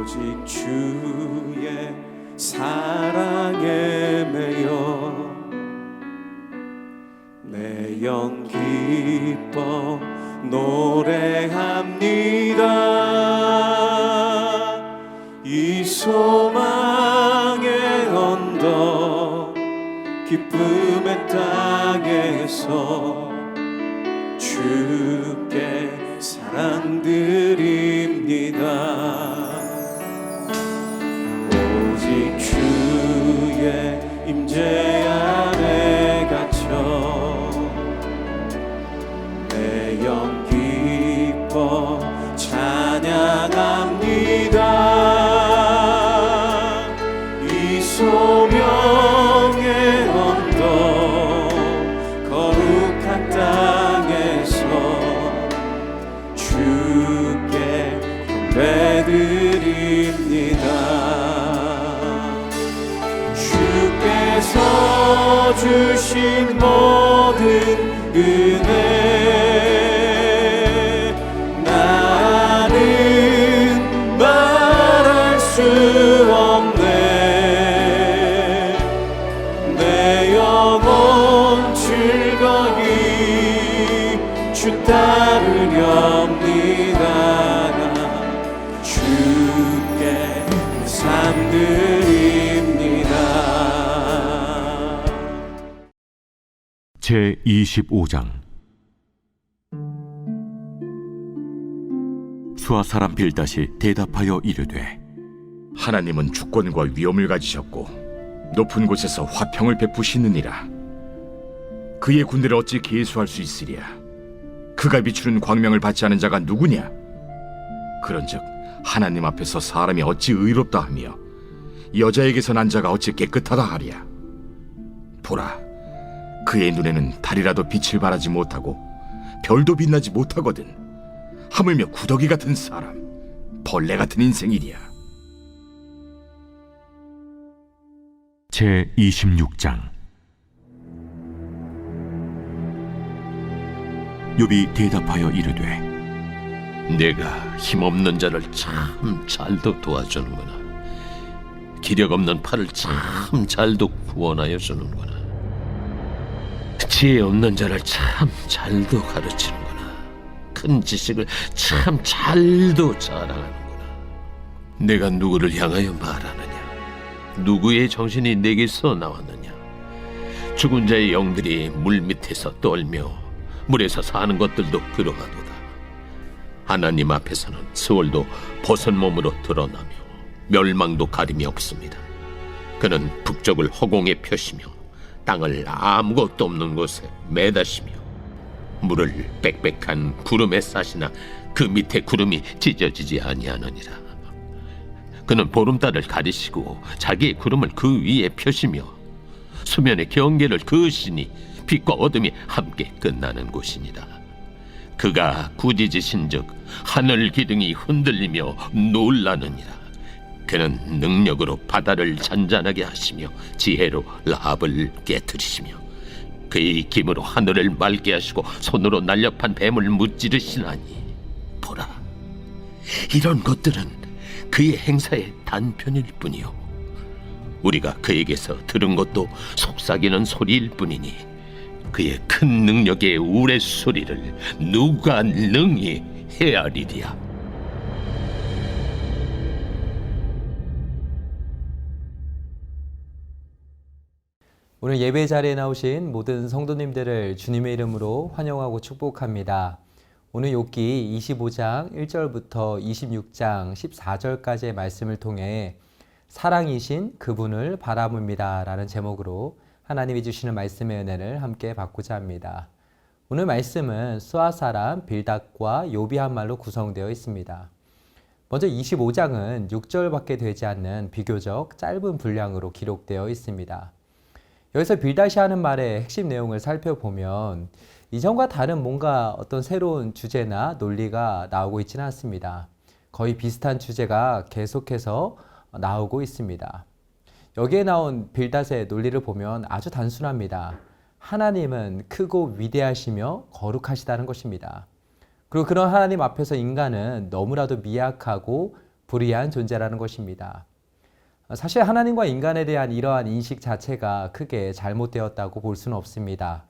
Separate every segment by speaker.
Speaker 1: 오직 주의 사랑에 매여 내 영 기뻐 노래합니다. 이 소망의 언덕 기쁨의 땅에서 주께 사랑 드립니다. 오직 주의 임재 안에 갇혀 내 영 기뻐 찬양합니다. 이 소명의 언덕 거룩한 땅에서 주께 예배드립니다. 주께서 주신 모든 은혜 나는 말할 수 없네. 내 영혼 즐거이 주 따르렵니다. 주께 삶 드립니다.
Speaker 2: 제25장 수아 사람 빌닷이 대답하여 이르되
Speaker 3: 하나님은 주권과 위엄을 가지셨고 높은 곳에서 화평을 베푸시느니라. 그의 군대를 어찌 계수할 수 있으랴. 그가 비추는 광명을 받지 않은 자가 누구냐. 그런즉 하나님 앞에서 사람이 어찌 의롭다 하며 여자에게서 난 자가 어찌 깨끗하다 하랴. 보라, 그의 눈에는 달이라도 빛을 발하지 못하고 별도 빛나지 못하거든. 하물며 구더기 같은 사람, 벌레 같은 인생이랴.
Speaker 2: 제26장 욥이 대답하여 이르되
Speaker 4: 내가 힘없는 자를 참 잘도 도와주는구나. 기력 없는 팔을 참 잘도 구원하여 주는구나. 지혜 없는 자를 참 잘도 가르치는구나. 큰 지식을 참 잘도 자랑하는구나. 내가 누구를 향하여 말하느냐? 누구의 정신이 내게서 나왔느냐? 죽은 자의 영들이 물 밑에서 떨며 물에서 사는 것들도 그러하도다. 하나님 앞에서는 스월도 벗은 몸으로 드러나며 멸망도 가림이 없습니다. 그는 북쪽을 허공에 펴시며 땅을 아무것도 없는 곳에 매다시며 물을 빽빽한 구름에 싸시나 그 밑에 구름이 찢어지지 아니하느니라. 그는 보름달을 가리시고 자기의 구름을 그 위에 펴시며 수면의 경계를 그으시니 빛과 어둠이 함께 끝나는 곳이니라. 그가 꾸짖으신즉 하늘 기둥이 흔들리며 놀라느니라. 그는 능력으로 바다를 잔잔하게 하시며 지혜로 라합을 깨트리시며 그의 힘으로 하늘을 맑게 하시고 손으로 날렵한 뱀을 무찌르시나니 보라, 이런 것들은 그의 행사의 단편일 뿐이요 우리가 그에게서 들은 것도 속삭이는 소리일 뿐이니 그의 큰 능력의 우레소리를 누가 능히 헤아리랴.
Speaker 5: 오늘 예배 자리에 나오신 모든 성도님들을 주님의 이름으로 환영하고 축복합니다. 오늘 욥기 25장 1절부터 26장 14절까지의 말씀을 통해 사랑이신 그분을 바라봅니다 라는 제목으로 하나님이 주시는 말씀의 은혜를 함께 받고자 합니다. 오늘 말씀은 수아 사람 빌닷과 욥이 한 말로 구성되어 있습니다. 먼저 25장은 6절밖에 되지 않는 비교적 짧은 분량으로 기록되어 있습니다. 여기서 빌닷이 하는 말의 핵심 내용을 살펴보면 이전과 다른 뭔가 어떤 새로운 주제나 논리가 나오고 있지는 않습니다. 거의 비슷한 주제가 계속해서 나오고 있습니다. 여기에 나온 빌닷의 논리를 보면 아주 단순합니다. 하나님은 크고 위대하시며 거룩하시다는 것입니다. 그리고 그런 하나님 앞에서 인간은 너무나도 미약하고 불의한 존재라는 것입니다. 사실 하나님과 인간에 대한 이러한 인식 자체가 크게 잘못되었다고 볼 수는 없습니다.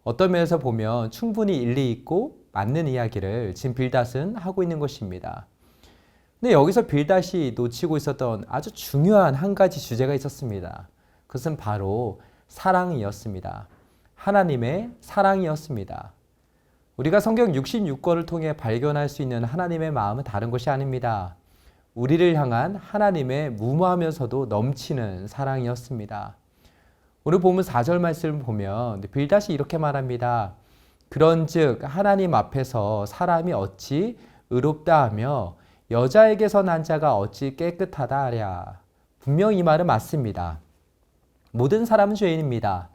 Speaker 5: 어떤 면에서 보면 충분히 일리 있고 맞는 이야기를 지금 빌닷은 하고 있는 것입니다. 근데 여기서 빌닷이 놓치고 있었던 아주 중요한 한 가지 주제가 있었습니다. 그것은 바로 사랑이었습니다. 하나님의 사랑이었습니다. 우리가 성경 66권을 통해 발견할 수 있는 하나님의 마음은 다른 것이 아닙니다. 우리를 향한 하나님의 무모하면서도 넘치는 사랑이었습니다. 오늘 본문 4절 말씀을 보면 빌닷이 이렇게 말합니다. 그런즉 하나님 앞에서 사람이 어찌 의롭다 하며 여자에게서 난 자가 어찌 깨끗하다 하랴. 분명 이 말은 맞습니다. 모든 사람은 죄인입니다.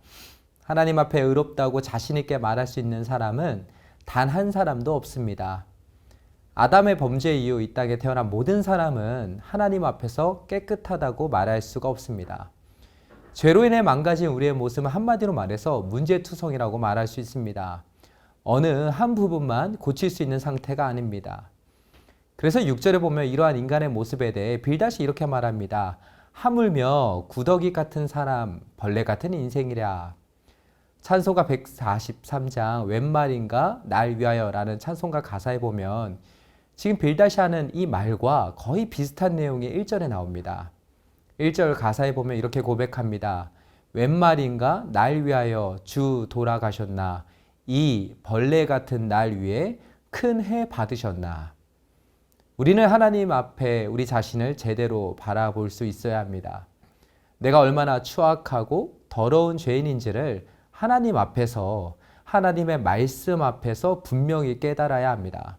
Speaker 5: 하나님 앞에 의롭다고 자신 있게 말할 수 있는 사람은 단 한 사람도 없습니다. 아담의 범죄 이후 이 땅에 태어난 모든 사람은 하나님 앞에서 깨끗하다고 말할 수가 없습니다. 죄로 인해 망가진 우리의 모습은 한마디로 말해서 문제투성이라고 말할 수 있습니다. 어느 한 부분만 고칠 수 있는 상태가 아닙니다. 그래서 6절에 보면 이러한 인간의 모습에 대해 빌닷이 이렇게 말합니다. 하물며 구더기 같은 사람, 벌레 같은 인생이랴. 찬송가 143장 웬 말인가 날 위하여라는 찬송가 가사에 보면 지금 빌닷이 하는 이 말과 거의 비슷한 내용이 1절에 나옵니다. 1절 가사에 보면 이렇게 고백합니다. 웬 말인가 날 위하여 주 돌아가셨나 이 벌레 같은 날 위에 큰 해 받으셨나. 우리는 하나님 앞에 우리 자신을 제대로 바라볼 수 있어야 합니다. 내가 얼마나 추악하고 더러운 죄인인지를 하나님 앞에서 하나님의 말씀 앞에서 분명히 깨달아야 합니다.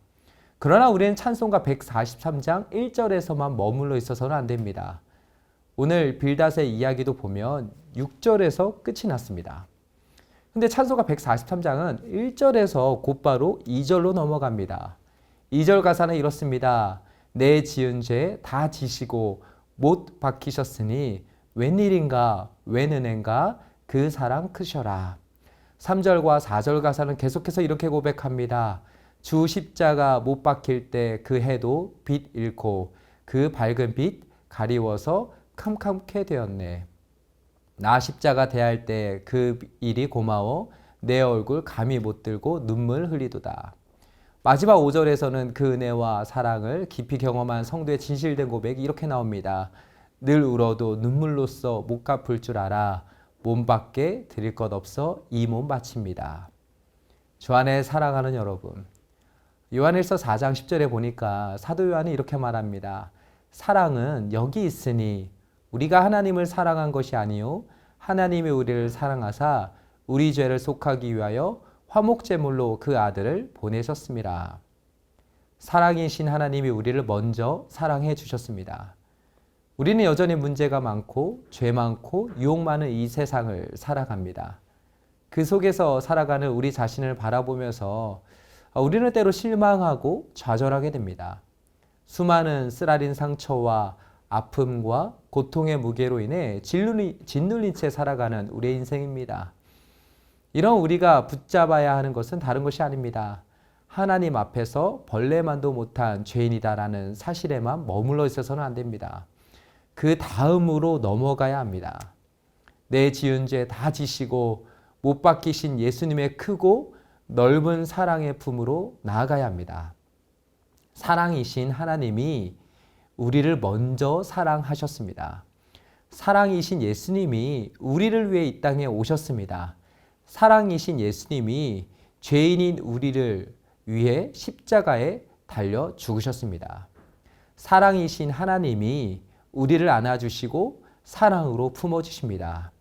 Speaker 5: 그러나 우리는 찬송가 143장 1절에서만 머물러 있어서는 안 됩니다. 오늘 빌닷의 이야기도 보면 6절에서 끝이 났습니다. 근데 찬송가 143장은 1절에서 곧바로 2절로 넘어갑니다. 2절 가사는 이렇습니다. 내 지은 죄 다 지시고 못 박히셨으니 웬일인가 웬 은혜인가 그 사랑 크셔라. 3절과 4절 가사는 계속해서 이렇게 고백합니다. 주 십자가 못 박힐 때 그 해도 빛 잃고 그 밝은 빛 가리워서 캄캄케 되었네. 나 십자가 대할 때 그 일이 고마워 내 얼굴 감히 못 들고 눈물 흘리도다. 마지막 5절에서는 그 은혜와 사랑을 깊이 경험한 성도의 진실된 고백이 이렇게 나옵니다. 늘 울어도 눈물로써 못 갚을 줄 알아 몸밖에 드릴 것 없어 이 몸 바칩니다. 주 안에 사랑하는 여러분, 요한일서 4장 10절에 보니까 사도 요한이 이렇게 말합니다. 사랑은 여기 있으니 우리가 하나님을 사랑한 것이 아니요 하나님이 우리를 사랑하사 우리 죄를 속하기 위하여 화목제물로 그 아들을 보내셨습니다. 사랑이신 하나님이 우리를 먼저 사랑해 주셨습니다. 우리는 여전히 문제가 많고 죄 많고 유혹 많은 이 세상을 살아갑니다. 그 속에서 살아가는 우리 자신을 바라보면서 우리는 때로 실망하고 좌절하게 됩니다. 수많은 쓰라린 상처와 아픔과 고통의 무게로 인해 짓눌린 채 살아가는 우리의 인생입니다. 이런 우리가 붙잡아야 하는 것은 다른 것이 아닙니다. 하나님 앞에서 벌레만도 못한 죄인이다라는 사실에만 머물러 있어서는 안 됩니다. 그 다음으로 넘어가야 합니다. 내 지은 죄 다 지시고 못 박히신 예수님의 크고 넓은 사랑의 품으로 나아가야 합니다. 사랑이신 하나님이 우리를 먼저 사랑하셨습니다. 사랑이신 예수님이 우리를 위해 이 땅에 오셨습니다. 사랑이신 예수님이 죄인인 우리를 위해 십자가에 달려 죽으셨습니다. 사랑이신 하나님이 우리를 안아주시고 사랑으로 품어주십니다.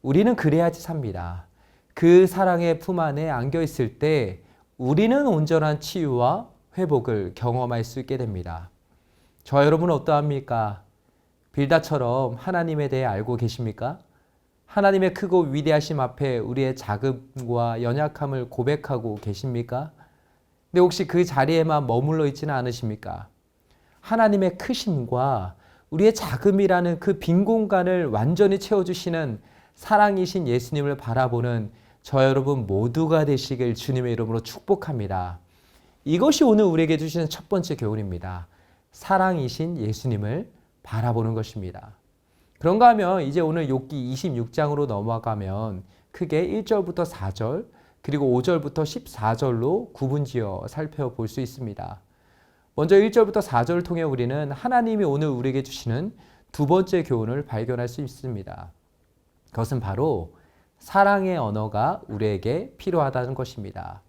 Speaker 5: 우리는 그래야지 삽니다. 그 사랑의 품 안에 안겨있을 때 우리는 온전한 치유와 회복을 경험할 수 있게 됩니다. 저와 여러분은 어떠합니까? 빌닷처럼 하나님에 대해 알고 계십니까? 하나님의 크고 위대하심 앞에 우리의 작음과 연약함을 고백하고 계십니까? 근데 혹시 그 자리에만 머물러 있지는 않으십니까? 하나님의 크심과 우리의 작음이라는 그 빈 공간을 완전히 채워주시는 사랑이신 예수님을 바라보는 저 여러분 모두가 되시길 주님의 이름으로 축복합니다. 이것이 오늘 우리에게 주시는 첫 번째 교훈입니다. 사랑이신 예수님을 바라보는 것입니다. 그런가 하면 이제 오늘 욥기 26장으로 넘어가면 크게 1절부터 4절 그리고 5절부터 14절로 구분지어 살펴볼 수 있습니다. 먼저 1절부터 4절을 통해 우리는 하나님이 오늘 우리에게 주시는 두 번째 교훈을 발견할 수 있습니다. 그것은 바로 사랑의 언어가 우리에게 필요하다는 것입니다.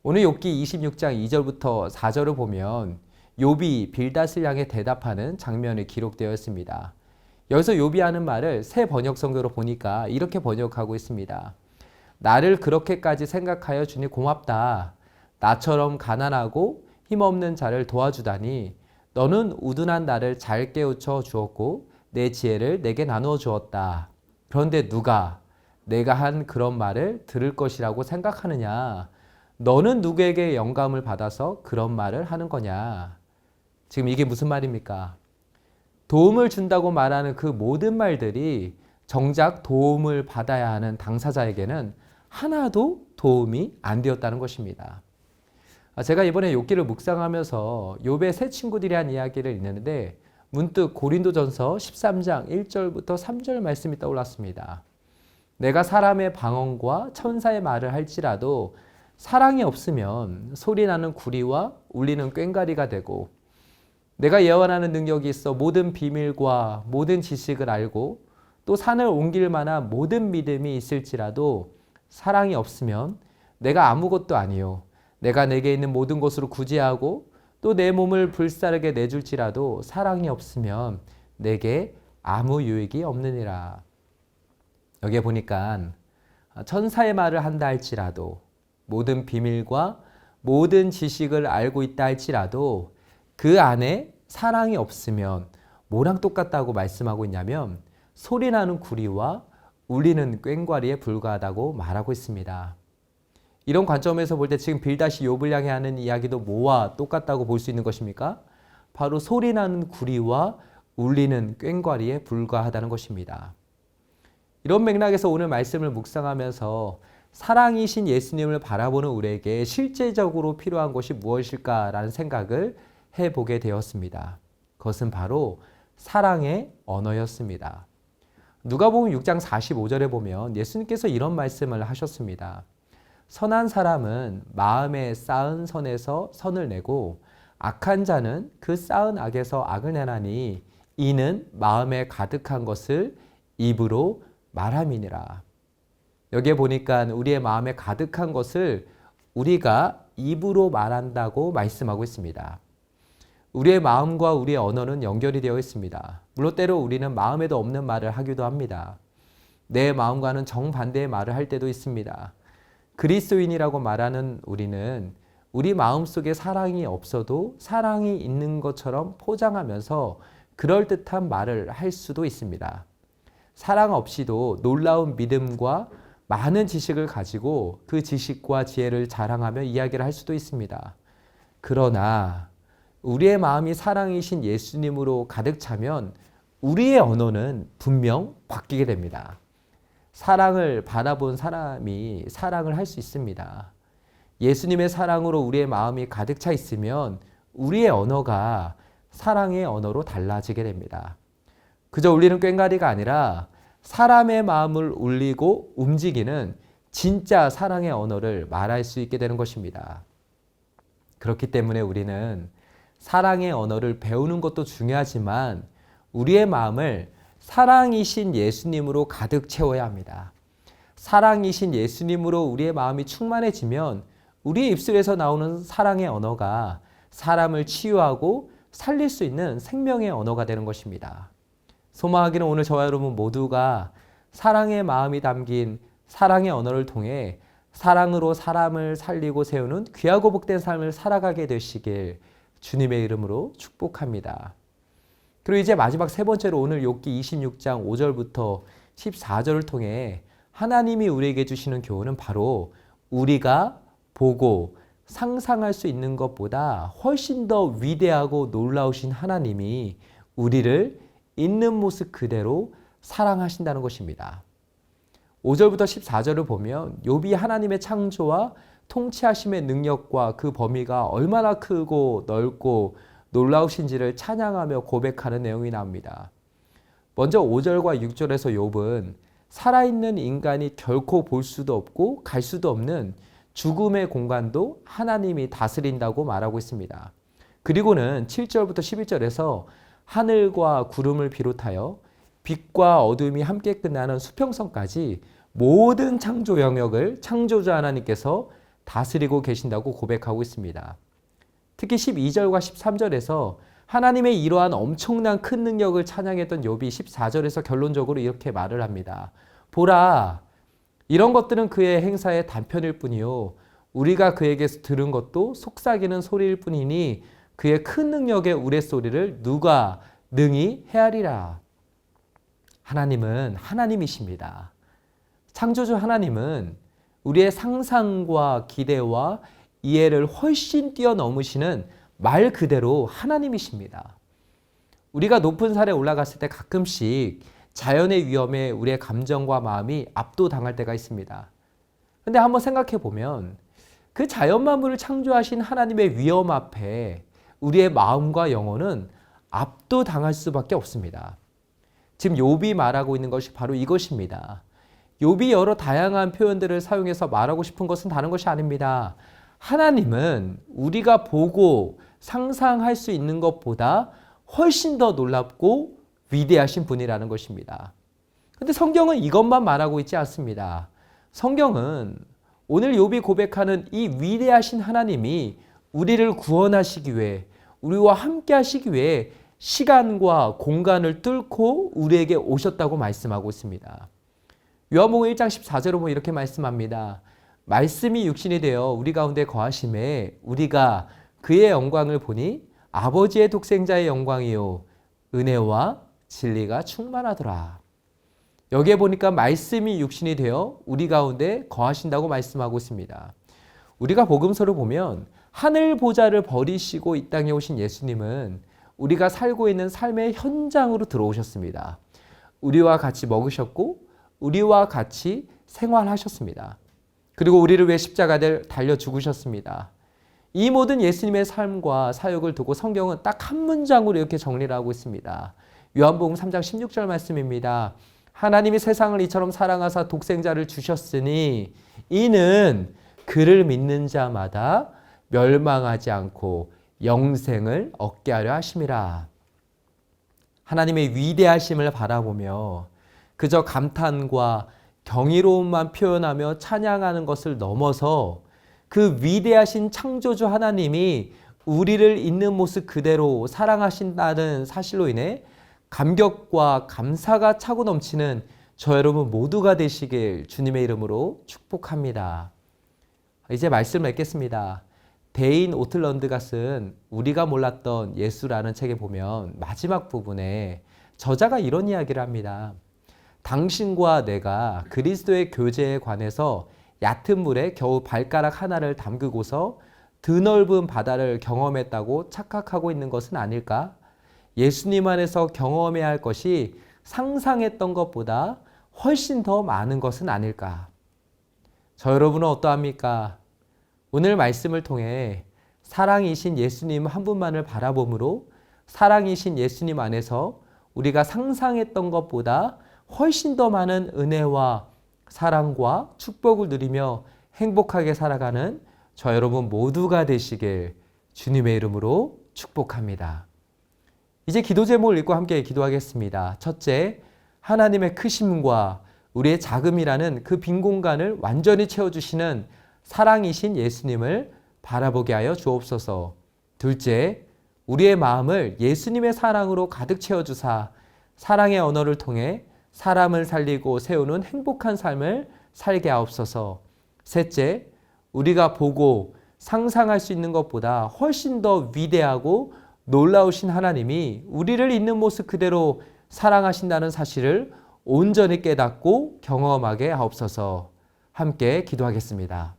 Speaker 5: 오늘 욥기 26장 2절부터 4절을 보면 욥이 빌닷을 향해 대답하는 장면이 기록되어 있습니다. 여기서 욥이 하는 말을 새 번역 성경으로 보니까 이렇게 번역하고 있습니다. 나를 그렇게까지 생각하여 주니 고맙다. 나처럼 가난하고 힘없는 자를 도와주다니 너는 우둔한 나를 잘 깨우쳐 주었고 내 지혜를 내게 나누어 주었다. 그런데 누가 내가 한 그런 말을 들을 것이라고 생각하느냐? 너는 누구에게 영감을 받아서 그런 말을 하는 거냐? 지금 이게 무슨 말입니까? 도움을 준다고 말하는 그 모든 말들이 정작 도움을 받아야 하는 당사자에게는 하나도 도움이 안 되었다는 것입니다. 제가 이번에 욥기를 묵상하면서 욥의 새 친구들이 한 이야기를 읽는데 문득 고린도전서 13장 1절부터 3절 말씀이 떠올랐습니다. 내가 사람의 방언과 천사의 말을 할지라도 사랑이 없으면 소리나는 구리와 울리는 꽹과리가 되고 내가 예언하는 능력이 있어 모든 비밀과 모든 지식을 알고 또 산을 옮길 만한 모든 믿음이 있을지라도 사랑이 없으면 내가 아무것도 아니요 내가 내게 있는 모든 것으로 구제하고 또 내 몸을 불사르게 내줄지라도 사랑이 없으면 내게 아무 유익이 없느니라. 여기에 보니까 천사의 말을 한다 할지라도 모든 비밀과 모든 지식을 알고 있다 할지라도 그 안에 사랑이 없으면 뭐랑 똑같다고 말씀하고 있냐면 소리나는 구리와 울리는 꽹과리에 불과하다고 말하고 있습니다. 이런 관점에서 볼 때 지금 빌닷이 욥을 향해 하는 이야기도 뭐와 똑같다고 볼 수 있는 것입니까? 바로 소리나는 구리와 울리는 꽹과리에 불과하다는 것입니다. 이런 맥락에서 오늘 말씀을 묵상하면서 사랑이신 예수님을 바라보는 우리에게 실제적으로 필요한 것이 무엇일까라는 생각을 해보게 되었습니다. 그것은 바로 사랑의 언어였습니다. 누가복음 6장 45절에 보면 예수님께서 이런 말씀을 하셨습니다. 선한 사람은 마음에 쌓은 선에서 선을 내고 악한 자는 그 쌓은 악에서 악을 내나니 이는 마음에 가득한 것을 입으로 말함이니라. 여기에 보니까 우리의 마음에 가득한 것을 우리가 입으로 말한다고 말씀하고 있습니다. 우리의 마음과 우리의 언어는 연결이 되어 있습니다. 물론 때로 우리는 마음에도 없는 말을 하기도 합니다. 내 마음과는 정반대의 말을 할 때도 있습니다. 그리스도인이라고 말하는 우리는 우리 마음속에 사랑이 없어도 사랑이 있는 것처럼 포장하면서 그럴듯한 말을 할 수도 있습니다. 사랑 없이도 놀라운 믿음과 많은 지식을 가지고 그 지식과 지혜를 자랑하며 이야기를 할 수도 있습니다. 그러나 우리의 마음이 사랑이신 예수님으로 가득 차면 우리의 언어는 분명 바뀌게 됩니다. 사랑을 바라본 사람이 사랑을 할 수 있습니다. 예수님의 사랑으로 우리의 마음이 가득 차 있으면 우리의 언어가 사랑의 언어로 달라지게 됩니다. 그저 울리는 꽹과리가 아니라 사람의 마음을 울리고 움직이는 진짜 사랑의 언어를 말할 수 있게 되는 것입니다. 그렇기 때문에 우리는 사랑의 언어를 배우는 것도 중요하지만 우리의 마음을 사랑이신 예수님으로 가득 채워야 합니다. 사랑이신 예수님으로 우리의 마음이 충만해지면 우리의 입술에서 나오는 사랑의 언어가 사람을 치유하고 살릴 수 있는 생명의 언어가 되는 것입니다. 소망하기는 오늘 저와 여러분 모두가 사랑의 마음이 담긴 사랑의 언어를 통해 사랑으로 사람을 살리고 세우는 귀하고 복된 삶을 살아가게 되시길 주님의 이름으로 축복합니다. 그리고 이제 마지막 세 번째로 오늘 욥기 26장 5절부터 14절을 통해 하나님이 우리에게 주시는 교훈은 바로 우리가 보고 상상할 수 있는 것보다 훨씬 더 위대하고 놀라우신 하나님이 우리를 있는 모습 그대로 사랑하신다는 것입니다. 5절부터 14절을 보면 욥이 하나님의 창조와 통치하심의 능력과 그 범위가 얼마나 크고 넓고 놀라우신지를 찬양하며 고백하는 내용이 나옵니다. 먼저 5절과 6절에서 욥은 살아있는 인간이 결코 볼 수도 없고 갈 수도 없는 죽음의 공간도 하나님이 다스린다고 말하고 있습니다. 그리고는 7절부터 11절에서 하늘과 구름을 비롯하여 빛과 어둠이 함께 끝나는 수평선까지 모든 창조 영역을 창조자 하나님께서 다스리고 계신다고 고백하고 있습니다. 특히 12절과 13절에서 하나님의 이러한 엄청난 큰 능력을 찬양했던 욥이 14절에서 결론적으로 이렇게 말을 합니다. 보라, 이런 것들은 그의 행사의 단편일 뿐이요 우리가 그에게서 들은 것도 속삭이는 소리일 뿐이니 그의 큰 능력의 우레소리를 누가 능히 헤아리라. 하나님은 하나님이십니다. 창조주 하나님은 우리의 상상과 기대와 이해를 훨씬 뛰어넘으시는 말 그대로 하나님이십니다. 우리가 높은 산에 올라갔을 때 가끔씩 자연의 위험에 우리의 감정과 마음이 압도당할 때가 있습니다. 근데 한번 생각해 보면 그 자연 만물을 창조하신 하나님의 위험 앞에 우리의 마음과 영혼은 압도당할 수밖에 없습니다. 지금 욥이 말하고 있는 것이 바로 이것입니다. 욥이 여러 다양한 표현들을 사용해서 말하고 싶은 것은 다른 것이 아닙니다. 하나님은 우리가 보고 상상할 수 있는 것보다 훨씬 더 놀랍고 위대하신 분이라는 것입니다. 그런데 성경은 이것만 말하고 있지 않습니다. 성경은 오늘 욥이 고백하는 이 위대하신 하나님이 우리를 구원하시기 위해 우리와 함께 하시기 위해 시간과 공간을 뚫고 우리에게 오셨다고 말씀하고 있습니다. 요한복음 1장 14절로 보면 이렇게 말씀합니다. 말씀이 육신이 되어 우리 가운데 거하심에 우리가 그의 영광을 보니 아버지의 독생자의 영광이요 은혜와 진리가 충만하더라. 여기에 보니까 말씀이 육신이 되어 우리 가운데 거하신다고 말씀하고 있습니다. 우리가 복음서를 보면 하늘 보좌를 버리시고 이 땅에 오신 예수님은 우리가 살고 있는 삶의 현장으로 들어오셨습니다. 우리와 같이 먹으셨고 우리와 같이 생활하셨습니다. 그리고 우리를 위해 십자가를 달려 죽으셨습니다. 이 모든 예수님의 삶과 사역을 두고 성경은 딱 한 문장으로 이렇게 정리를 하고 있습니다. 요한복음 3장 16절 말씀입니다. 하나님이 세상을 이처럼 사랑하사 독생자를 주셨으니 이는 그를 믿는 자마다 멸망하지 않고 영생을 얻게 하려 하심이라. 하나님의 위대하심을 바라보며 그저 감탄과 경이로움만 표현하며 찬양하는 것을 넘어서 그 위대하신 창조주 하나님이 우리를 있는 모습 그대로 사랑하신다는 사실로 인해 감격과 감사가 차고 넘치는 저 여러분 모두가 되시길 주님의 이름으로 축복합니다. 이제 말씀을 맺겠습니다. 데인 오틀런드가 쓴 우리가 몰랐던 예수라는 책에 보면 마지막 부분에 저자가 이런 이야기를 합니다. 당신과 내가 그리스도의 교제에 관해서 얕은 물에 겨우 발가락 하나를 담그고서 드넓은 바다를 경험했다고 착각하고 있는 것은 아닐까? 예수님 안에서 경험해야 할 것이 상상했던 것보다 훨씬 더 많은 것은 아닐까? 저 여러분은 어떠합니까? 오늘 말씀을 통해 사랑이신 예수님 한 분만을 바라봄으로 사랑이신 예수님 안에서 우리가 상상했던 것보다 훨씬 더 많은 은혜와 사랑과 축복을 누리며 행복하게 살아가는 저 여러분 모두가 되시길 주님의 이름으로 축복합니다. 이제 기도 제목을 읽고 함께 기도하겠습니다. 첫째, 하나님의 크심과 우리의 작음이라는 그 빈 공간을 완전히 채워주시는 사랑이신 예수님을 바라보게 하여 주옵소서. 둘째, 우리의 마음을 예수님의 사랑으로 가득 채워주사 사랑의 언어를 통해 사람을 살리고 세우는 행복한 삶을 살게 하옵소서. 셋째, 우리가 보고 상상할 수 있는 것보다 훨씬 더 위대하고 놀라우신 하나님이 우리를 있는 모습 그대로 사랑하신다는 사실을 온전히 깨닫고 경험하게 하옵소서. 함께 기도하겠습니다.